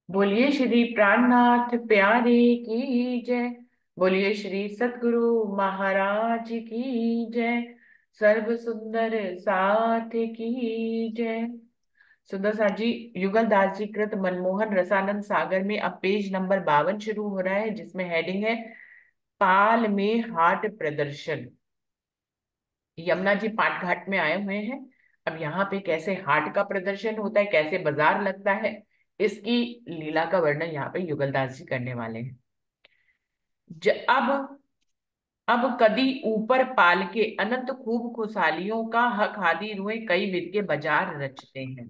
बोलिए श्री प्राणनाथ प्यारे की जय। बोलिए श्री सतगुरु महाराज की जय। सर्व सुंदर साथ की जय। सुंदर साथ जी, युगलदास जी कृत मनमोहन रसानंद सागर में अब पेज नंबर 52 शुरू हो रहा है, जिसमें हेडिंग है पाल में हाट प्रदर्शन। यमुना जी पाट घाट में आए हुए हैं। अब यहाँ पे कैसे हाट का प्रदर्शन होता है, कैसे बाजार लगता है, इसकी लीला का वर्णन यहाँ पे युगलदास जी करने वाले हैं। ज, अब कदी ऊपर पाल के अनंत खूब खुशहालियों का हक हादी रुए कई विध के बाजार रचते हैं।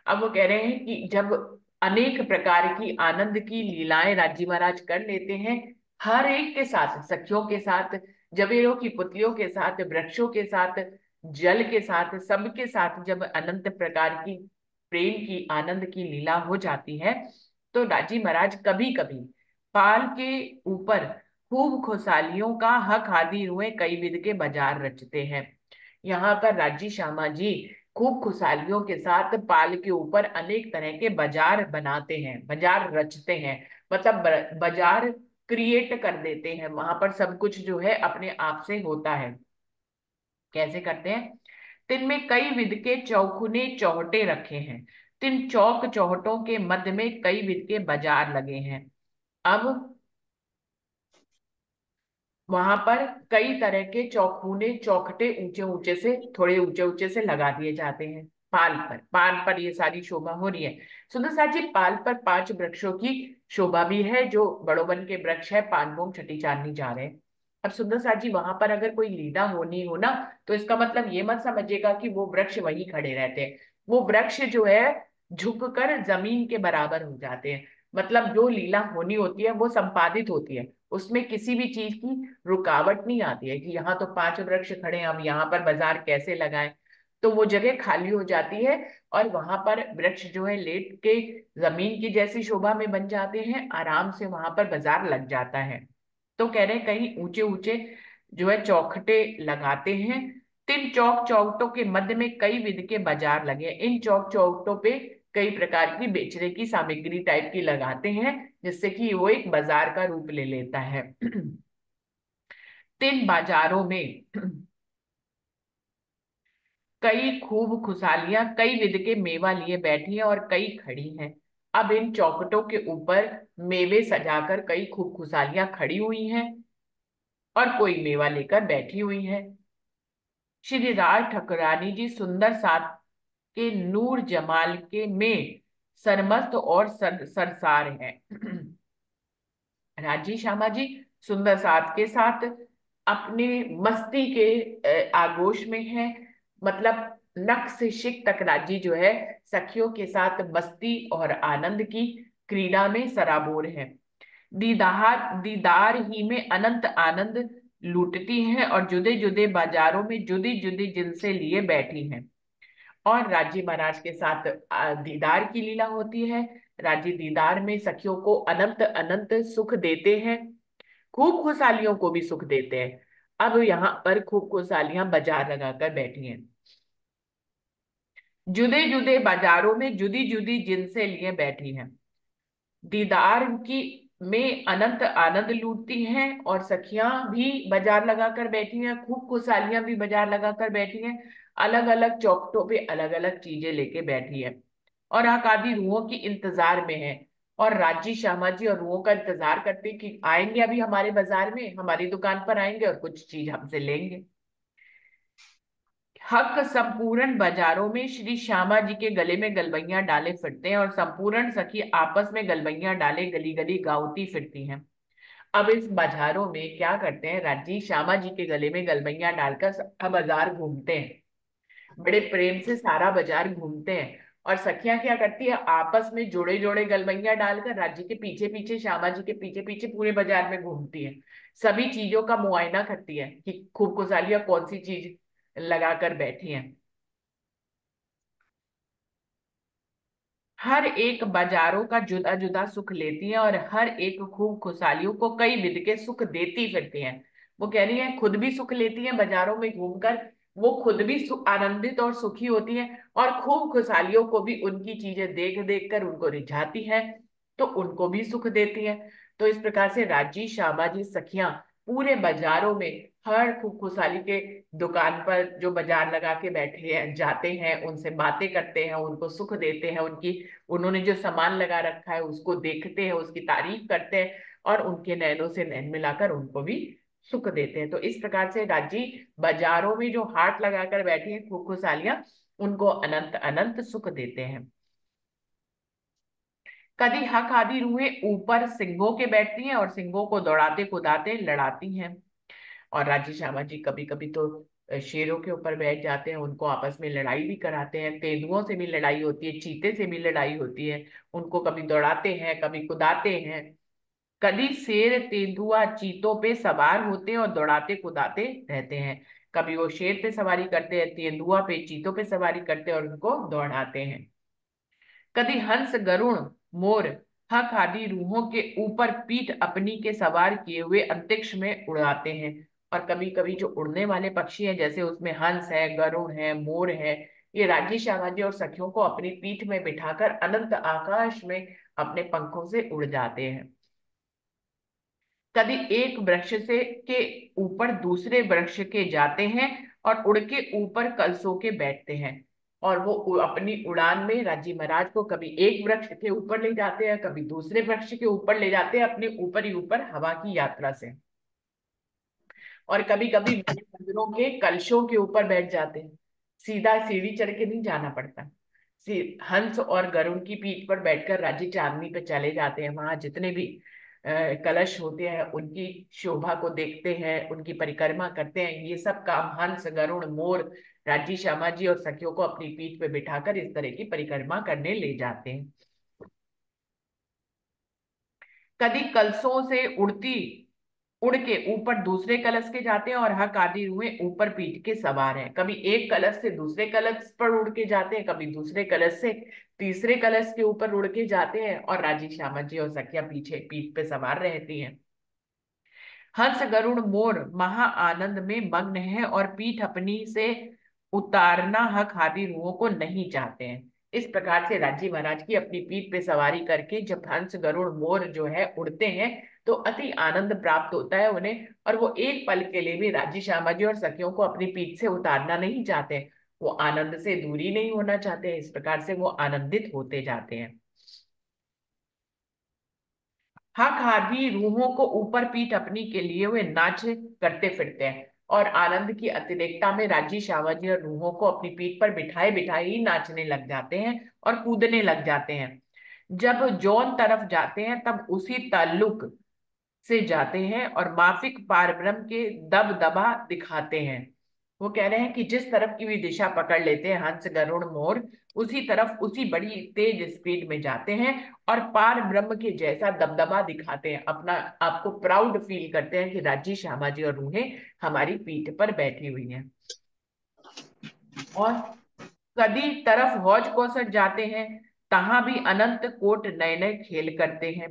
अब वो कह रहे हैं कि जब अनेक प्रकार की आनंद की लीलाएं राजी महाराज कर लेते हैं, हर एक के साथ, सखियों के साथ, जबेरों की पुतलियों के साथ, वृक्षों के साथ, जल के साथ, सबके साथ जब अनंत प्रकार की प्रेम की आनंद की लीला हो जाती है, तो राजी महाराज कभी कभी पाल के ऊपर खूब खुशहालियों का हक हादी हुए कई विध के बाजार रचते हैं। यहाँ पर राजी श्यामा जी खूब खुशहालियों के साथ पाल के ऊपर अनेक तरह के बाजार बनाते हैं, बाजार रचते हैं। मतलब बाजार क्रिएट कर देते हैं, वहां पर सब कुछ जो है अपने आप से होता है। कैसे करते हैं? तिन में कई विध के चौखुने चौहटे रखे हैं। तिन चौक चौहटों के मध्य में कई विध के बाजार लगे हैं। अब वहां पर कई तरह के चौखूने चौखटे ऊंचे ऊंचे से, थोड़े ऊंचे ऊंचे से लगा दिए जाते हैं। पाल पर ये सारी शोभा हो रही है। सुंदर साथ जी, पाल पर 5 वृक्षों की शोभा भी है, जो बड़ोबन के वृक्ष है, पानभोग छठी चांदनी जा रहे हैं। अब सुंदर साथ जी, वहां पर अगर कोई लीला होनी हो ना, तो इसका मतलब ये मत समझिएगा कि वो वृक्ष वहीं खड़े रहते हैं। वो वृक्ष जो है झुक कर जमीन के बराबर हो जाते हैं। मतलब जो लीला होनी होती है वो संपादित होती है, उसमें किसी भी चीज की रुकावट नहीं आती है कि यहाँ तो 5 वृक्ष खड़े हैं, अब यहाँ पर बाजार कैसे लगाएं। तो वो जगह खाली हो जाती है और वहां पर वृक्ष जो है लेट के जमीन की जैसी शोभा में बन जाते हैं, आराम से वहां पर बाजार लग जाता है। तो कह रहे हैं कहीं ऊंचे ऊंचे जो है चौखटे लगाते हैं। तीन चौक चौखटों के मध्य में कई विध के बाजार लगे हैं। इन चौक चौखटों पे कई प्रकार की बेचने की सामग्री टाइप की लगाते हैं, जिससे कि वो एक बाजार का रूप ले लेता है। तीन बाजारों में कई खूब खुशहालियां कई विध के मेवा लिए बैठी हैं और कई खड़ी हैं। अब इन चौखटों के ऊपर मेवे सजाकर कई खूब खुशहालियां खड़ी हुई हैं और कोई मेवा लेकर बैठी हुई है। श्री राज ठकुरानी जी सुंदर साथ के नूर जमाल के में सरमस्त और सरसार है। राजी श्यामा जी सुंदर साथ के साथ अपने मस्ती के आगोश में है। मतलब नक से शिक तक राजी जो है सखियों के साथ मस्ती और आनंद की क्रीड़ा में सराबोर है। दीदार दीदार ही में अनंत आनंद लूटती हैं और जुदे जुदे बाजारों में जुदी जुदी जिनसे लिए बैठी हैं। और राजी महाराज के साथ दीदार की लीला होती है। राजी दीदार में सखियों को अनंत अनंत सुख देते हैं, खूब खुशहालियों को भी सुख देते हैं। अब यहाँ पर खूब खुशहालियां बाजार लगाकर बैठी हैं। जुदे जुदे बाजारों में जुदी जुदी जिनसे लिए बैठी हैं। दीदार की में अनंत आनंद लूटती हैं और सखियां भी बाजार लगाकर बैठी हैं, खूब खुशहालियां भी बाजार लगाकर बैठी हैं। अलग अलग चौखटों पे अलग अलग चीजें लेके बैठी है और आकादी रूहों की इंतजार में है। और राजी श्यामा जी और रूहों का इंतजार करते हैं कि आएंगे अभी हमारे बाजार में, हमारी दुकान पर आएंगे और कुछ चीज हमसे लेंगे। हक संपूर्ण बाजारों में श्री श्यामा जी के गले में गलबैया डाले फिरते हैं और संपूर्ण सखी आपस में गलबैया डाले गली गली गाउती फिरती हैं। अब इस बाजारों में क्या करते हैं, राजी श्यामा जी के गले में गलबैया डालकर सारा बाजार घूमते हैं। बड़े प्रेम से सारा बाजार घूमते हैं और सखियां क्या करती है, आपस में जोड़े जोड़े गलबैया डालकर राजी के पीछे पीछे, श्यामा जी के पीछे पीछे पूरे बाजार में घूमती है। सभी चीजों का मुआयना करती है कि खूब खुशहालियां कौन सी चीज लगाकर बैठी हैं। हर एक बाजारों का जुदा जुदा सुख लेती हैं और हर एक खूब खुशहालियों को कई विध के सुख देती फिरती हैं। वो कह रही हैं खुद भी सुख लेती हैं बाजारों में घूमकर, वो खुद भी आनंदित और सुखी होती हैं, और खूब खुशहालियों को भी उनकी चीजें देख देख कर उनको रिझाती है, तो उनको भी सुख देती हैं। तो इस प्रकार से राजी श्यामाजी सखियां पूरे बाजारों में हर खूब खुशहाली के दुकान पर जो बाजार लगा के बैठे हैं जाते हैं, उनसे बातें करते हैं, उनको सुख देते हैं, उनकी उन्होंने जो सामान लगा रखा है उसको देखते हैं, उसकी तारीफ करते हैं, और उनके नैनों से नैन मिलाकर उनको भी सुख देते हैं। तो इस प्रकार से राजी बाजारों में जो हाट लगाकर बैठी हैं खूब खुशहालियां, उनको अनंत अनंत सुख देते हैं। कभी हक आदि रूहें ऊपर सिंहों के बैठती हैं और सिंहों को दौड़ाते कुदाते लड़ाती हैं। और राजी श्यामा जी कभी कभी तो शेरों के ऊपर बैठ जाते हैं, उनको आपस में लड़ाई भी कराते हैं, तेंदुओं से भी लड़ाई होती है, चीते से भी लड़ाई होती है, उनको कभी दौड़ाते हैं कभी कुदाते हैं। कभी शेर तेंदुआ चीतों पे सवार होते हैं और दौड़ाते कुदाते रहते हैं। कभी वो शेर पे सवारी करते हैं, तेंदुआ पे चीतों पे सवारी करते हैं और उनको दौड़ाते हैं। कभी हंस गरुण मोर हक आदि रूहों के ऊपर पीठ अपनी के सवार किए हुए अंतरिक्ष में उड़ाते हैं। और कभी कभी जो उड़ने वाले पक्षी हैं, जैसे उसमें हंस है, गरुड़ है, मोर है, ये राजी शामाजी और सखियों को अपनी पीठ में बिठाकर अनंत आकाश में अपने पंखों से उड़ जाते हैं। कभी एक वृक्ष से के ऊपर दूसरे वृक्ष के जाते हैं और उड़ के ऊपर कलसों के बैठते हैं। और वो अपनी उड़ान में राजी महाराज को कभी एक वृक्ष के ऊपर ले जाते हैं, कभी दूसरे वृक्ष के ऊपर ले जाते हैं, अपने ऊपर ही ऊपर हवा की यात्रा से। और कभी कभी मंदिरों के कलशों के ऊपर बैठ जाते हैं, सीधा सीढ़ी चढ़ के नहीं जाना पड़ता। हंस और गरुड़ की पीठ पर बैठकर राजी चांदनी पे चले जाते हैं, वहां जितने भी कलश होते हैं उनकी शोभा को देखते हैं, उनकी परिक्रमा करते हैं। ये सब काम हंस गरुड़ मोर राजी श्यामा जी और सखियों को अपनी पीठ पे बिठाकर इस तरह की परिक्रमा करने ले जाते हैं। कभी कलशों से उड़ के ऊपर दूसरे कलश के जाते हैं और हक आदि हुए ऊपर पीठ के सवार हैं। कभी एक कलश से दूसरे कलश पर उड़ के जाते हैं, कभी दूसरे कलश से तीसरे कलश के ऊपर उड़ के जाते हैं, और राजी श्यामा जी और सखिया पीछे पीठ पे सवार रहती हैं। हंस गरुड़ मोर महा आनंद में मग्न है और पीठ अपनी से उतारना हक हादी रूहों को नहीं चाहते हैं। इस प्रकार से राजी महाराज की अपनी पीठ पे सवारी करके जब हंस गरुड़ मोर जो है उड़ते हैं, तो अति आनंद प्राप्त होता है उन्हें, और वो एक पल के लिए भी राजी श्यामा जी और सखियों को अपनी पीठ से उतारना नहीं चाहते। वो आनंद से दूरी नहीं होना चाहते, इस प्रकार से वो आनंदित होते जाते हैं। हाँ, खादी रूहों को ऊपर पीठ अपनी के लिए वे नाच करते फिरते हैं, और आनंद की अतिरेकता में राजी शावाजी और रूहों को अपनी पीठ पर बिठाए बिठाए ही नाचने लग जाते हैं और कूदने लग जाते हैं। जब जौन तरफ जाते हैं तब उसी ताल्लुक से जाते हैं और माफिक पारब्रह्म के दबदबा दिखाते हैं। वो कह रहे हैं कि जिस तरफ की भी दिशा पकड़ लेते हैं हंस गरुड़ मोर, उसी तरफ उसी बड़ी तेज स्पीड में जाते हैं और पार ब्रह्म के जैसा दबदबा दिखाते हैं, अपना आपको प्राउड फील करते हैं कि राजी श्यामा जी और रूहें हमारी पीठ पर बैठी हुई हैं। और कदी तरफ हौज कौसर जाते हैं, तहां भी अनंत कोट नए नए खेल करते हैं।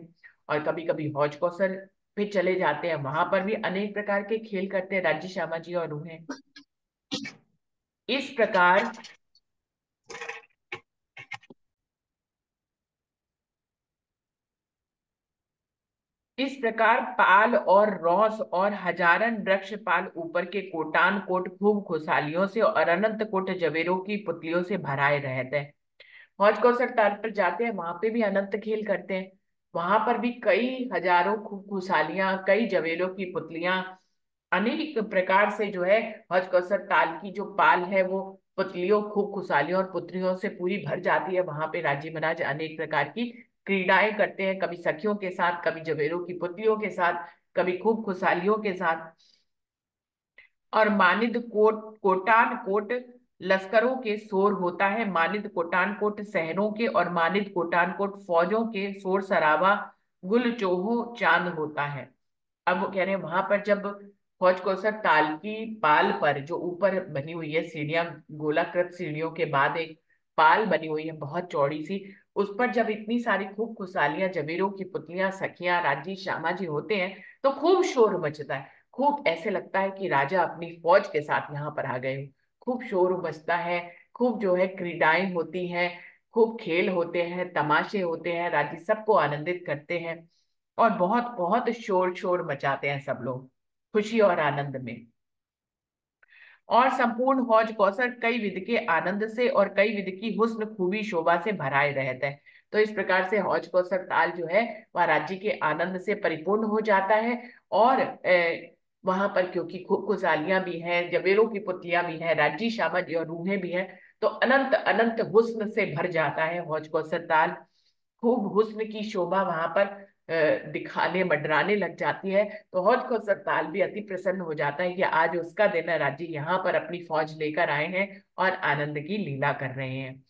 और कभी कभी हौज कौसर पे चले जाते हैं, वहां पर भी अनेक प्रकार के खेल करते हैं राज्य श्यामा जी और रूहें। इस प्रकार पाल और रौस और हजारन वृक्ष पाल ऊपर के कोटान कोट खूब खुशहालियों से और अनंत कोट जवेरों की पुतलियों से भराए रहते हैं। हौज कौसर ताल पर जाते हैं, वहां पे भी अनंत खेल करते हैं, वहां पर भी कई हजारों खूब खुशहालियां, कई जवेलों की पुतलियां, अनेक प्रकार से जो है हौज कौसर ताल की जो पाल है वो पुतलियों खूब खुशहालियों और पुत्रियों से पूरी भर जाती है। वहां पे राजी महाराज अनेक प्रकार की क्रीड़ाएं करते हैं, कभी सखियों के साथ, कभी जवेरों की पुतलियों के साथ, कभी खूब खुशहालियों के साथ। और मानिद कोटान कोट लश्करों के शोर होता है, मानिद कोटान कोट शहरों के और मानिद कोटान कोट फौजों के शोर शराबा गुल चोहो चांद होता है। अब वो कह रहे हैं वहां पर जब हौज कौसर ताल की पाल पर जो ऊपर बनी हुई है सीढ़ियां, गोलाकृत सीढ़ियों के बाद एक पाल बनी हुई है बहुत चौड़ी सी, उस पर जब इतनी सारी खूब खुशहालियां जबीरों की पुतलियां सखियां राजी श्यामा जी होते हैं, तो खूब शोर मचता है, खूब ऐसे लगता है कि राजा अपनी फौज के साथ यहाँ पर आ गए हो। खूब शोर मचता है, खूब जो है क्रीडाएं होती हैं, खूब खेल होते हैं, तमाशे होते हैं, राज्य सबको आनंदित करते हैं और बहुत बहुत शोर शोर मचाते हैं सब लोग खुशी और आनंद में। और संपूर्ण हौज कौसर कई विध के आनंद से और कई विध की हुस्न खूबी शोभा से भराए रहता है। तो इस प्रकार से हौज कौसर ताल जो है वह राज्य के आनंद से परिपूर्ण हो जाता है। और वहां पर क्योंकि खूब खुशहालियां भी हैं, जबेरों की पुतलियां भी हैं, राज्य शामत और रूहें भी हैं, तो अनंत अनंत हुस्न से भर जाता है हौज कौसर ताल। खूब हुस्न की शोभा वहां पर दिखाने मंडराने लग जाती है। तो हौज को सरताल भी अति प्रसन्न हो जाता है कि आज उसका दिन है, राजी यहाँ पर अपनी फौज लेकर आए हैं और आनंद की लीला कर रहे हैं।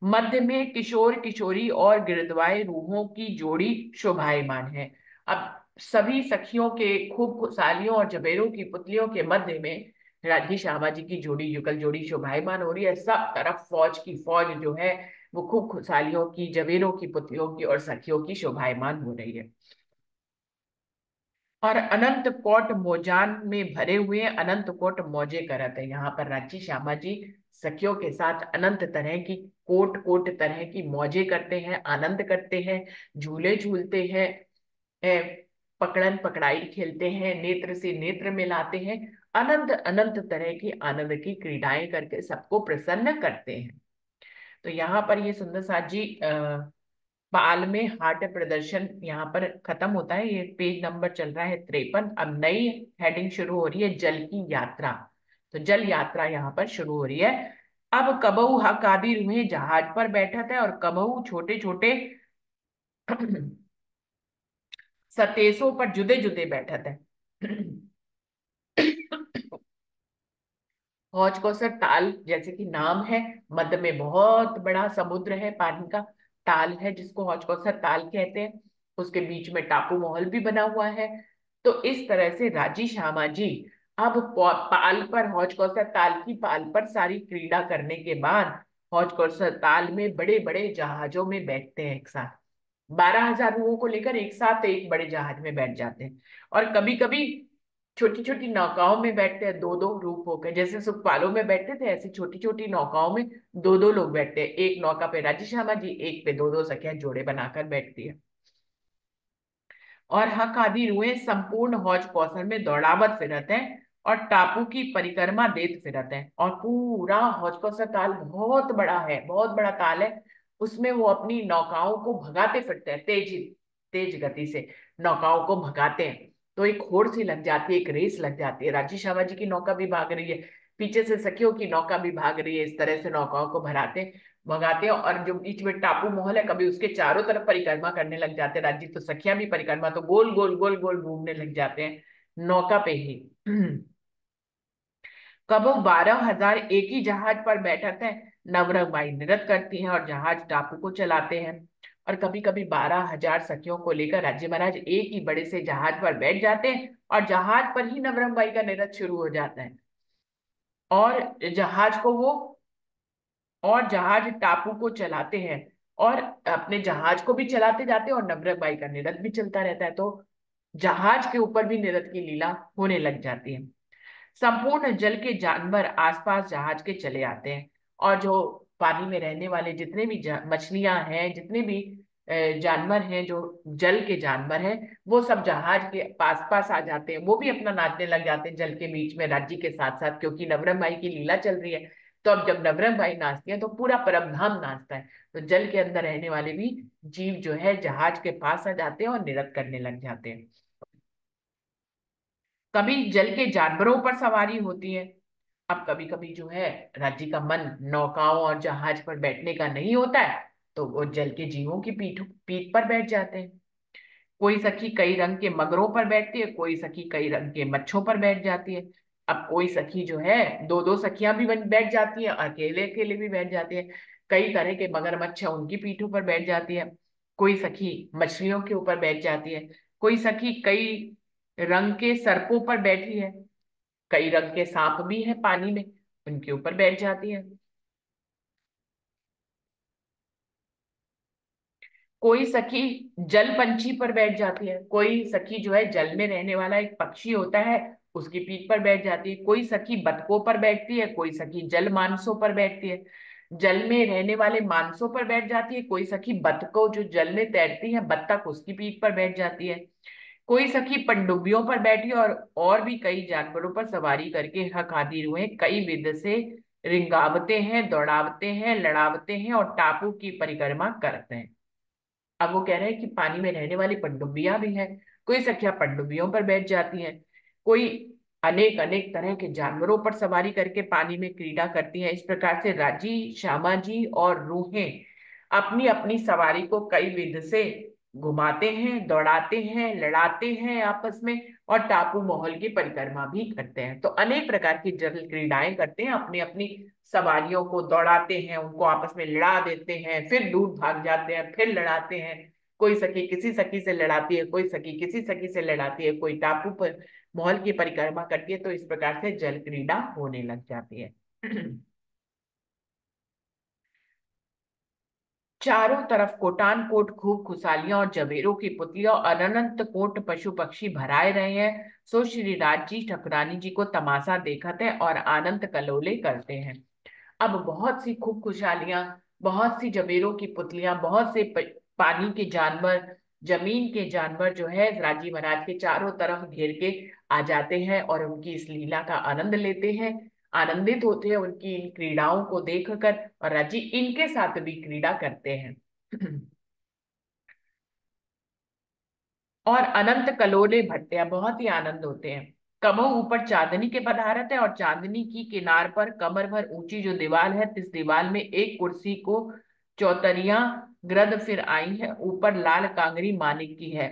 मध्य में किशोर किशोरी और गिरधवाए रूहों की जोड़ी शोभायमान है। अब सभी सखियों के खूब खुशहालियों और जबेरों की पुतलियों के मध्य में राजी श्यामा जी की जोड़ी युगल जोड़ी शोभायमान हो रही है। सब तरफ फौज की फौज जो है वो खूब खुशहालियों की, जबेरों की, पुतलियों की और सखियों की शोभायमान हो रही है। और अनंत कोट मोजान में भरे हुए अनंत कोट मौजे करत है। यहाँ पर रांची श्यामा जी सखियों के साथ अनंत तरह की कोट कोट तरह की मौजे करते हैं, आनंद करते हैं, झूले झूलते हैं, पकड़न पकड़ाई खेलते हैं, नेत्र से नेत्र मिलाते हैं, अनंत अनंत तरह की आनंद की क्रीडाएं करके सबको प्रसन्न करते हैं। तो यहाँ पर ये सुंदर साथ जी बाल में हाट प्रदर्शन यहाँ पर खत्म होता है। ये पेज नंबर चल रहा है 53। अब नई हेडिंग शुरू हो रही है, जल की यात्रा। तो जल यात्रा यहाँ पर शुरू हो रही है। अब कबहू हक आदि रूहें जहाज पर बैठत है और कबहू छोटे छोटे सतेसों पर जुदे जुदे बैठत है। हौज कौसर ताल जैसे कि नाम है, मध्य में बहुत बड़ा समुद्र है, पानी का ताल है जिसको हौज कौसर ताल कहते हैं। उसके बीच में टापू महल भी बना हुआ है। तो इस तरह से राजी श्यामा जी अब पाल पर, हौज कौसर ताल की पाल पर सारी क्रीड़ा करने के बाद हौज कौसर ताल में बड़े बड़े जहाजों में बैठते हैं एक साथ। 12,000 लोगों को लेकर एक साथ एक बड़े जहाज में बैठ जाते हैं। और कभी कभी छोटी छोटी नौकाओं में बैठते हैं, दो दो रूप होकर, जैसे सुखपालों में बैठते थे ऐसी छोटी छोटी नौकाओं में दो दो लोग बैठते हैं। एक नौका पे राजी श्यामा जी, एक पे दो दो सखियां जोड़े बनाकर बैठती है। और हक आदि रुए संपूर्ण हौज कौसर में दौड़ावत फिरत हैं और टापू की परिक्रमा देत फिरत हैं। और पूरा हौज कौसर ताल बहुत बड़ा है, बहुत बड़ा ताल है। उसमें वो अपनी नौकाओं को भगाते फिरते हैं, तेज तेज गति से नौकाओं को भगाते हैं। तो एक होड़ सी लग जाती है, एक रेस लग जाती है, राजी श्यामा जी की नौका भी भाग रही है, पीछे से सखियों की नौका भी भाग रही है। इस तरह से नौकाओं को भगाते हैं। और जो बीच में टापू महल है, कभी उसके चारों तरफ परिक्रमा करने लग जाते हैं राजी, तो सखियां भी परिक्रमा, तो गोल गोल गोल गोल घूमने लग जाते हैं नौका पे ही। कबो 12,000 एक ही जहाज पर बैठत है, नवरंगबाई नृत्य करती हैं और जहाज टापू को चलाते हैं। और कभी कभी 12,000 सखियों को लेकर राज्य महाराज एक ही बड़े से जहाज पर बैठ जाते हैं और जहाज पर ही नवरंगबाई का नृत्य शुरू हो जाता है। और जहाज को वो और जहाज टापू को चलाते हैं और अपने जहाज को भी चलाते जाते हैं और नवरंगबाई का नृत्य भी चलता रहता है। तो जहाज के ऊपर भी नृत्य की लीला होने लग जाती है। संपूर्ण जल के जानवर आसपास जहाज के चले आते हैं। और जो पानी में रहने वाले जितने भी मछलियां हैं, जितने भी जानवर हैं, जो जल के जानवर हैं, वो सब जहाज के पास पास आ जाते हैं। वो भी अपना नाचने लग जाते हैं जल के बीच में राज्य के साथ साथ, क्योंकि नवरंग भाई की लीला चल रही है। तो अब जब नवरंग भाई नाचती है तो पूरा परमधाम नाचता है। तो जल के अंदर रहने वाले भी जीव जो है जहाज के पास आ जाते हैं और नृत्य करने लग जाते हैं। कभी जल के जानवरों पर सवारी होती है। अब कभी कभी जो है राज्य का मन नौकाओं और जहाज पर बैठने का नहीं होता है, तो वो जल के जीवों की पीठ पीठ पर बैठ जाते हैं। कोई सखी कई रंग के मगरों पर बैठती है, कोई सखी कई रंग के मच्छों पर बैठ जाती है। अब कोई सखी जो है दो दो सखियां भी बैठ जाती है, अकेले अकेले भी बैठ जाती है। कई तरह के मगरमच्छ है उनकी पीठों पर बैठ जाती है। कोई सखी मछलियों के ऊपर बैठ जाती है। कोई सखी कई रंग के सर्पों पर बैठी है। कई रंग के सांप भी हैं पानी में, उनके ऊपर बैठ जाती है। कोई सखी जल पंछी पर बैठ जाती है। कोई सखी जो है जल में रहने वाला एक पक्षी होता है, उसकी पीठ पर बैठ जाती है, कोई सखी बतकों पर बैठती है, कोई सखी जल मानसों पर बैठती है, जल में रहने वाले मानसों पर बैठ जाती है, कोई सखी बतकों जो जल में तैरती है बत्तख उसकी पीठ पर बैठ जाती है, कोई सखी पनडुब्बियों पर बैठी है, और भी कई जानवरों पर सवारी करके हक आदि रुएं कई विध से रिंगावते हैं, दौड़ावते हैं, लड़ावते हैं और टापू की परिक्रमा करते हैं। अब वो कह रहे हैं कि पानी में रहने वाली पनडुब्बियां भी हैं, कोई सखियां पनडुब्बियों पर बैठ जाती हैं, कोई अनेक अनेक तरह के जानवरों पर सवारी करके पानी में क्रीड़ा करती हैं। इस प्रकार से राजी, श्यामा जी और रूहें अपनी अपनी सवारी को कई विध से घुमाते हैं, दौड़ाते हैं, लड़ाते हैं आपस में, और टापू महल की परिक्रमा भी करते हैं। तो अनेक प्रकार की जल क्रीड़ाएं करते हैं, अपनी अपनी सवारियों को दौड़ाते हैं, उनको आपस में लड़ा देते हैं, फिर दूर भाग जाते हैं, फिर लड़ाते हैं। कोई सखी किसी सखी से लड़ाती है, कोई सखी किसी सखी से लड़ाती है, कोई टापू पर महल की परिक्रमा करती है। तो इस प्रकार से जल क्रीड़ा होने लग जाती है। चारों तरफ कोटान कोट खूब खुशहालियां और जबेरों की पुतलियां और अनंत कोट पशु पक्षी भराए रहे हैं। सो श्री राज जी ठाकुरानी जी को तमाशा देखते हैं और आनंद कलोले करते हैं। अब बहुत सी खूब खुशहालियां, बहुत सी जबेरों की पुतलियां, बहुत से पानी के जानवर, जमीन के जानवर जो है राजी महाराज के चारों तरफ घेर के आ जाते हैं और उनकी इस लीला का आनंद लेते हैं, आनंदित होते हैं उनकी इन क्रीड़ाओं को देखकर, और राजी इनके साथ भी क्रीड़ा करते हैं। और अनंत कलोले भट्टे हैं, बहुत ही आनंद होते हैं। कबो ऊपर चांदनी के पधारत है, और चांदनी की किनार पर कमर भर ऊंची जो दीवार है, इस दीवार में एक कुर्सी को चौतरिया ग्रद फिर आई है, ऊपर लाल कांगरी मानिक की है।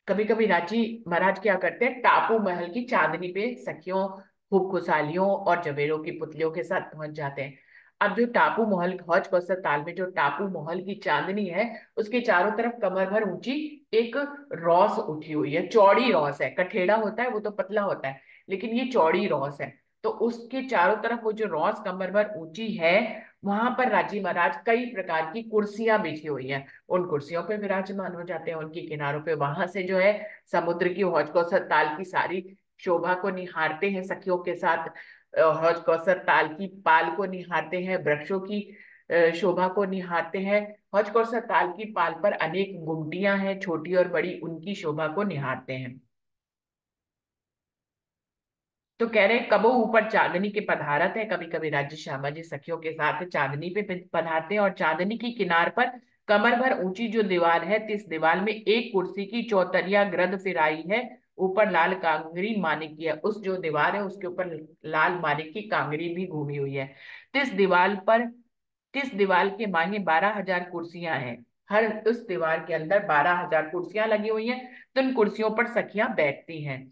कभी कभी रांची महाराज क्या करते हैं, टापू महल की चांदनी पे सखियों, खूब खुशहालियों और जवेरों की पुतलियों के साथ पहुंच जाते हैं। अब जो टापू महल, हौज कौसर ताल में जो टापू महल की चांदनी है, उसके चारों तरफ कमर भर ऊंची एक रॉस उठी हुई है, चौड़ी रॉस है। कठेड़ा होता है वो तो पतला होता है, लेकिन ये चौड़ी रॉस है। तो उसके चारों तरफ वो जो रॉस कमर भर ऊंची है, वहां पर राजी महाराज कई प्रकार की कुर्सियां बिछी हुई हैं, उन कुर्सियों पे विराजमान हो जाते हैं, उनकी किनारों पे। वहां से जो है समुद्र की हौज कौसर ताल की सारी शोभा को निहारते हैं सखियों के साथ, हौज कौसर ताल की पाल को निहारते हैं, वृक्षों की शोभा को निहारते हैं। हौज कौसर ताल की पाल पर अनेक गुमटियां हैं, छोटी और बड़ी, उनकी शोभा को निहारते हैं। तो कह रहे हैं, कबो ऊपर चांदनी के पधारत है, कभी कभी राज्य श्यामा जी सखियों के साथ चांदनी पे पधारते हैं, और चांदनी की किनार पर कमर भर ऊंची जो दीवार है, इस दीवार में एक कुर्सी की चौतरिया ग्रद फिराई है, ऊपर लाल कांगरी मानिक की है। उस जो दीवार है उसके ऊपर लाल मानिक की कांगरी भी घूमी हुई है। तिस दीवार पर, तिस दीवार के माही 12,000 कुर्सियां हैं, हर उस दीवार के अंदर 12,000 कुर्सियां लगी हुई हैं। तो उन कुर्सियों पर सखियां बैठती हैं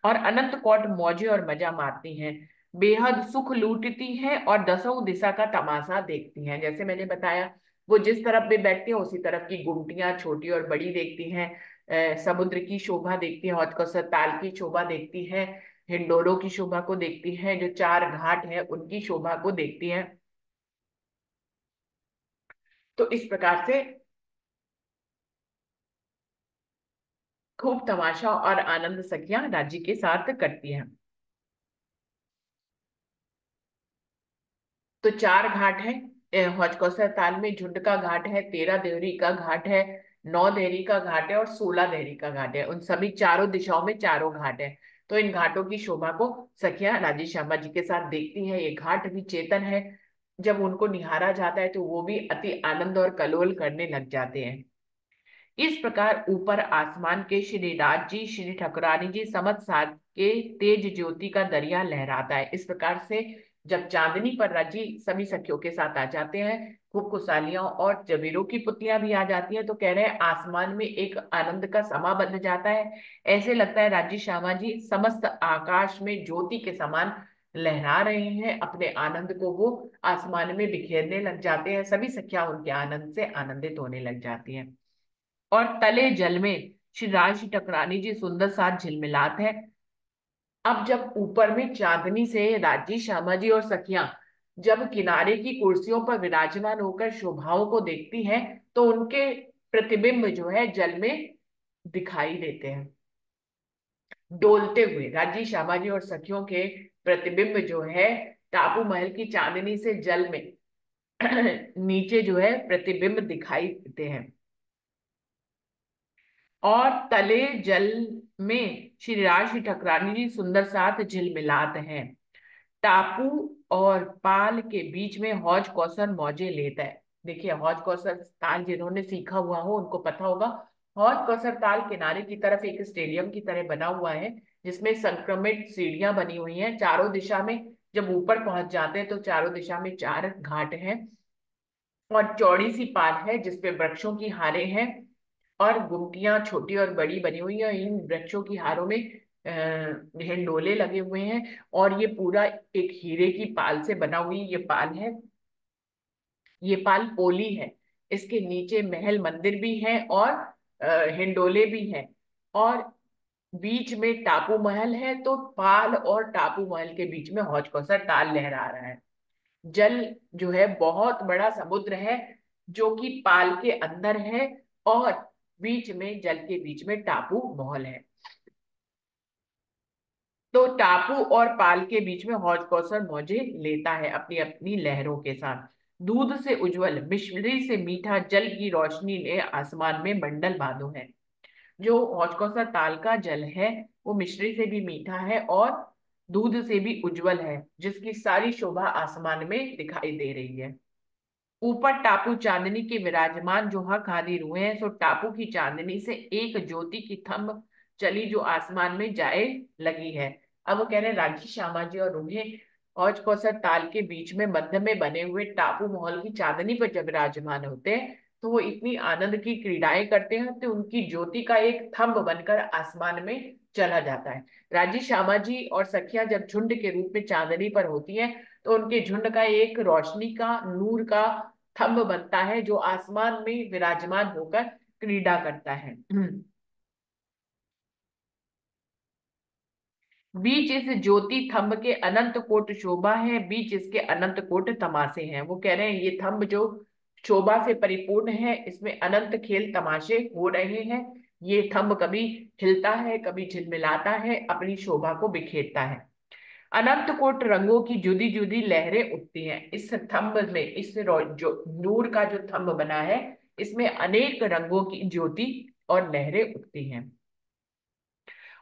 और अनंत कौट मौजे और मजा मारती हैं, बेहद सुख लूटती हैं और दसों दिशा का तमाशा देखती हैं। जैसे मैंने बताया, वो जिस तरफ भी बैठती हैं उसी तरफ की गुमटियां छोटी और बड़ी देखती हैं, समुद्र की शोभा देखती हैं, हौज कौसर ताल की शोभा देखती हैं, हिंडोलों की शोभा को देखती हैं, जो चार घाट है उनकी शोभा को देखती हैं। तो इस प्रकार से खूब तमाशा और आनंद सखियां राज्य के साथ करती हैं। तो चार घाट है हौज कौसर ताल में। झुंड का घाट है, 13 देवरी का घाट है, 9 देहरी का घाट है और 16 देहरी का घाट है। उन सभी चारों दिशाओं में चारों घाट है। तो इन घाटों की शोभा को सखियां राजी श्यामा जी के साथ देखती हैं। ये घाट भी चेतन है, जब उनको निहारा जाता है तो वो भी अति आनंद और कलोल करने लग जाते हैं। इस प्रकार ऊपर आसमान के श्री राज जी, श्री ठकुरानी जी समझ साथ के तेज ज्योति का दरिया लहराता है। इस प्रकार से जब चांदनी पर राजी सभी सखियों के साथ आ जाते हैं, खूब खुशहालियां और जबीरों की पुतलियां भी आ जाती हैं, तो कह रहे हैं आसमान में एक आनंद का समा बंध जाता है। ऐसे लगता है राजी श्यामा जी समस्त आकाश में ज्योति के समान लहरा रहे हैं, अपने आनंद को वो आसमान में बिखेरने लग जाते हैं। सभी सखियां उनके आनंद से आनंदित होने लग जाती हैं। और तले जल में श्री राज श्री ठकुरानी जी सुंदर साथ झिलमिलात है। अब जब ऊपर में चांदनी से राजी श्यामा जी और सखियां जब किनारे की कुर्सियों पर विराजमान होकर शोभाओं को देखती हैं, तो उनके प्रतिबिंब जो है जल में दिखाई देते हैं। डोलते हुए राज्य श्यामाजी और सखियों के प्रतिबिंब जो है टापू महल की चांदनी से जल में नीचे जो है प्रतिबिंब दिखाई देते हैं। और तले जल में श्री राज श्री ठाकुरानी जी सुंदर साथ झिलमिलात हैं। टापू और पाल के बीच में हौज कौसर मौजे लेता है। देखिए, हौज कौसर ताल जिन्होंने सीखा हुआ हो उनको पता होगा। हौज कौसर ताल किनारे की तरफ एक स्टेडियम की तरह बना हुआ है, जिसमें संक्रमित सीढ़ियां बनी हुई हैं चारों दिशा में। जब ऊपर पहुंच जाते हैं तो चारों दिशा में चार घाट हैं, और चौड़ी सी पाल है जिसपे वृक्षों की हारें हैं, और गुमटियां छोटी और बड़ी बनी हुई है। इन वृक्षों की हारों में हिंडोले लगे हुए हैं, और ये पूरा एक हीरे की पाल से बना हुई ये पाल है। ये पाल पोली है। इसके नीचे महल मंदिर भी है, और हिंडोले भी हैं, और बीच में टापू महल है। तो पाल और टापू महल के बीच में हौज कौसर ताल लहरा रहा है। जल जो है बहुत बड़ा समुद्र है, जो कि पाल के अंदर है, और बीच में जल के बीच में टापू महल है। तो टापू और पाल के बीच में हौज कौसर मौजे लेता है अपनी अपनी लहरों के साथ। दूध से उज्जवल मिश्री से मीठा जल की रोशनी ने आसमान में मंडल बांधो है। जो हौज कौसर ताल का जल है वो मिश्री से भी मीठा है और दूध से भी उज्जवल है, जिसकी सारी शोभा आसमान में दिखाई दे रही है। ऊपर टापू चांदनी के विराजमान जो हक हाजिर हुए हैं, सो टापू की चांदनी से एक ज्योति की थंब चली जो आसमान में जाए लगी है। अब वो कह रहे हैं राजी श्यामा जी और रूहे हौज कौसर ताल के बीच में मध्य में बने हुए टापू महल की चांदनी पर जब विराजमान होते हैं, तो वो इतनी आनंद की क्रीड़ाएं करते हैं तो उनकी ज्योति का एक थंब बनकर आसमान में चला जाता है। राजी श्यामा जी और सखिया जब झुंड के रूप में चांदनी पर होती हैं, तो उनके झुंड का एक रोशनी का नूर का थंब बनता है जो आसमान में विराजमान होकर क्रीड़ा करता है। बीच इस ज्योति थंब के अनंत कोट शोभा है, बीच इसके अनंत कोट तमाशे हैं। वो कह रहे हैं ये थंब जो शोभा से परिपूर्ण है, इसमें अनंत खेल तमाशे हो रहे हैं। ये थंब कभी हिलता है, कभी झिलमिलाता है, अपनी शोभा को बिखेरता है। अनंत कोट रंगों की जुदी जुदी लहरें उठती हैं इस थंब में। जो नूर का जो थंब बना है, इसमें अनेक रंगों की ज्योति और लहरें उठती हैं।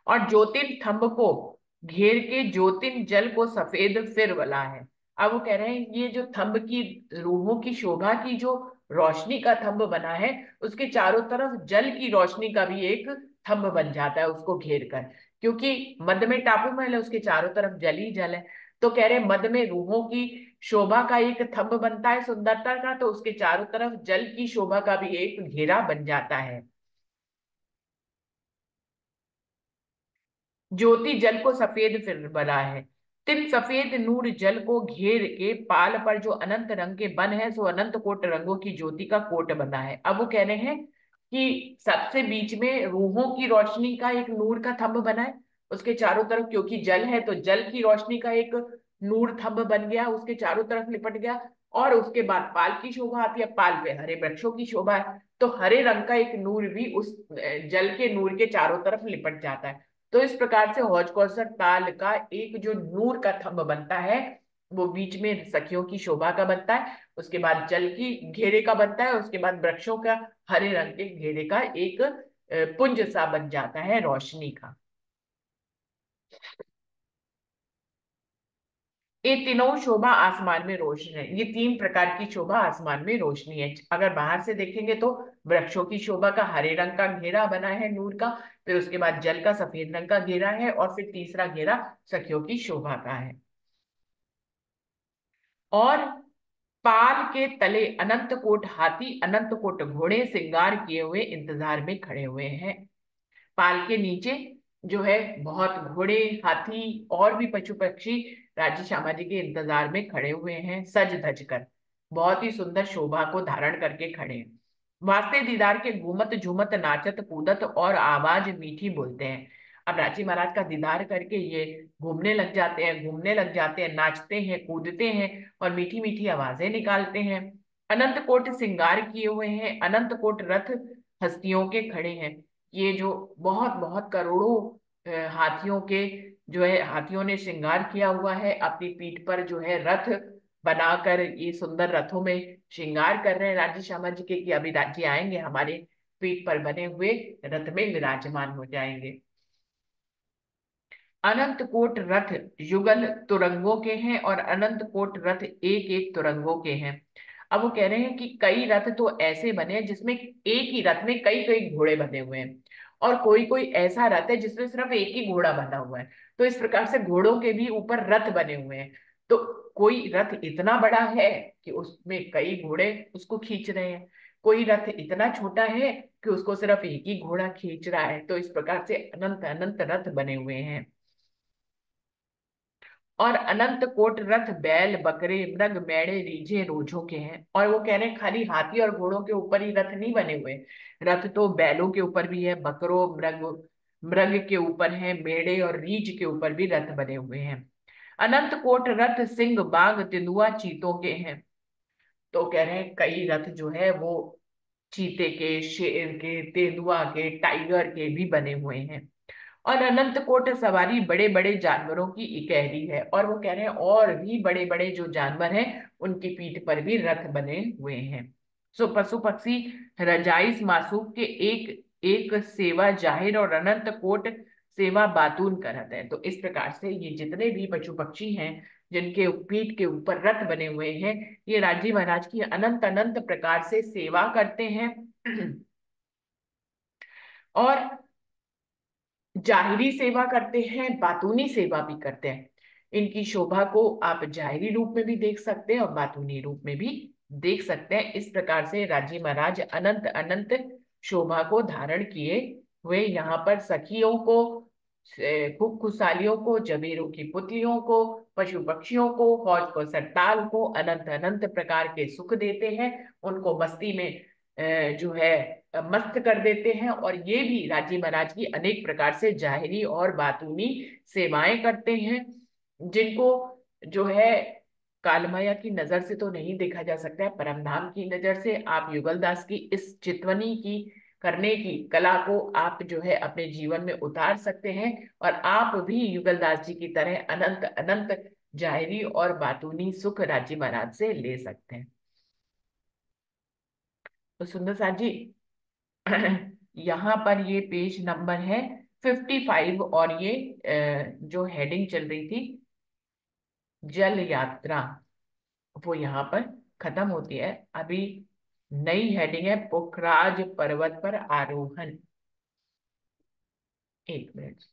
और ज्योतिन थंब को घेर के ज्योतिन जल को सफेद फिर बला है। अब वो कह रहे हैं ये जो थंब की रूहों की शोभा की जो रोशनी का थंब बना है, उसके चारों तरफ जल की रोशनी का भी एक थंब बन जाता है उसको घेर कर। क्योंकि मध्य में टापू महल है, उसके चारों तरफ जल ही जल है। तो कह रहे हैं मध्य में रूहों की शोभा का एक थंब बनता है सुंदरता का, तो उसके चारों तरफ जल की शोभा का भी एक घेरा बन जाता है। ज्योति जल को सफेद फिर बना है। तिन सफेद नूर जल को घेर के पाल पर जो अनंत रंग के बन है, सो अनंत कोट रंगों की ज्योति का कोट बना है। अब वो कह रहे हैं कि सबसे बीच में रूहों की रोशनी का एक नूर का थंब बना है। उसके चारों तरफ क्योंकि जल है, तो जल की रोशनी का एक नूर थंब बन गया, उसके चारों तरफ लिपट गया। और उसके बाद पाल की शोभा आती है, पाल पे हरे वृक्षों की शोभा है, तो हरे रंग का एक नूर भी उस जल के नूर के चारों तरफ लिपट जाता है। तो इस प्रकार से हौज कौसर ताल का एक जो नूर का थंब बनता है, वो बीच में सखियों की शोभा का बनता है, उसके बाद जल की घेरे का बनता है, उसके बाद वृक्षों का हरे रंग के घेरे का एक पुंज सा बन जाता है रोशनी का। ये तीनों शोभा आसमान में रोशन है। ये तीन प्रकार की शोभा आसमान में रोशनी है। अगर बाहर से देखेंगे तो वृक्षों की शोभा का हरे रंग का घेरा बना है नूर का, फिर उसके बाद जल का सफेद रंग का घेरा है, और फिर तीसरा घेरा सखियों की शोभा का है। और पाल के तले अनंत कोट हाथी अनंत कोट घोड़े श्रृंगार किए हुए इंतजार में खड़े हुए हैं। पाल के नीचे जो है बहुत घोड़े हाथी और भी पशु पक्षी राजी श्यामा जी के इंतजार में खड़े हुए हैं, सज धज कर बहुत ही सुंदर शोभा को धारण करके खड़े हैं। वास्ते दीदार के घूमत झूमत नाचत कूदत और आवाज मीठी बोलते हैं। अब राजी महाराज का दीदार करके ये घूमने लग जाते हैं, घूमने लग जाते हैं, नाचते हैं, कूदते हैं, और मीठी मीठी आवाजें निकालते हैं। अनंत कोट श्रृंगार किए हुए हैं, अनंत कोट रथ हस्तियों के खड़े हैं। ये जो बहुत बहुत करोड़ों हाथियों के जो है, हाथियों ने श्रृंगार किया हुआ है, अपनी पीठ पर जो है रथ बनाकर ये सुंदर रथों में श्रृंगार कर रहे हैं राज्य श्यामा जी के, कि अभी राज्य आएंगे हमारे पीठ पर बने हुए रथ में विराजमान हो जाएंगे। अनंत कोट रथ युगल तुरंगों के हैं और अनंत कोट रथ एक एक तुरंगों के हैं। अब वो कह रहे हैं कि कई रथ तो ऐसे बने हैं जिसमें एक ही रथ में कई कई घोड़े बने हुए हैं, और कोई कोई ऐसा रथ है जिसमें सिर्फ एक ही घोड़ा बना हुआ है। तो इस प्रकार से घोड़ों के भी ऊपर रथ बने हुए हैं। तो कोई रथ इतना बड़ा है कि उसमें कई घोड़े उसको खींच रहे हैं, कोई रथ इतना छोटा है कि उसको सिर्फ एक ही घोड़ा खींच रहा है। तो इस प्रकार से अनंत अनंत रथ बने हुए हैं। और अनंत कोट रथ बैल बकरे मृग मेढ़े रीझे रोझों के हैं। और वो कह रहे हैं खाली हाथी और घोड़ों के ऊपर ही रथ नहीं बने हुए, रथ तो बैलों के ऊपर भी है, बकरों मृग मृग के ऊपर है, मेढ़े और रीछ के ऊपर भी रथ बने हुए हैं। अनंत कोट रथ सिंह बाघ तेंदुआ चीतों के हैं। तो कह रहे हैं कई रथ जो है वो चीते के, शेर के, तेंदुआ के, टाइगर के भी बने हुए हैं। और अनंत कोट सवारी बड़े बड़े जानवरों की इकहरी है। और वो कह रहे हैं और भी बड़े बड़े जो जानवर हैं उनकी पीठ पर भी रथ बने हुए हैं। सो पशु पक्षी रजाइस मासूक के एक एक सेवा जाहिर और अनंत कोट सेवा बातून करत है। तो इस प्रकार से ये जितने भी पशु पक्षी हैं जिनके पीठ के ऊपर रथ बने हुए हैं, ये राजी महाराज की अनंत अनंत प्रकार से सेवा करते हैं। और जाहिरी सेवा करते हैं, बातूनी सेवा भी करते हैं। इनकी शोभा को आप जाहिरी रूप में भी देख सकते हैं और बातूनी रूप में भी देख सकते हैं। इस प्रकार से राजी महाराज अनंत अनंत शोभा को धारण किए हुए यहाँ पर सखियों को, खूब खुशहालियों को, जबीरों की पुतलियों को, पशु पक्षियों को, हौज को, सरताल को अनंत अनंत प्रकार के सुख देते हैं। उनको मस्ती में जो है मस्त कर देते हैं। और ये भी राजी महाराज की अनेक प्रकार से जाहिरी और बातूनी सेवाएं करते हैं, जिनको जो है कालमाया की नजर से तो नहीं देखा जा सकता है, परमधाम की नजर से आप युगलदास की इस चितवनी की करने की कला को आप जो है अपने जीवन में उतार सकते हैं, और आप भी युगलदास जी की तरह अनंत अनंत जाहिरी और बातूनी सुख राजी महाराज से ले सकते हैं। तो सुंदर साथ जी, यहाँ पर ये पेज नंबर है 55, और ये जो हेडिंग चल रही थी जल यात्रा, वो यहाँ पर खत्म होती है। अभी नई हेडिंग है पोखराज पर्वत पर आरोहण। एक मिनट।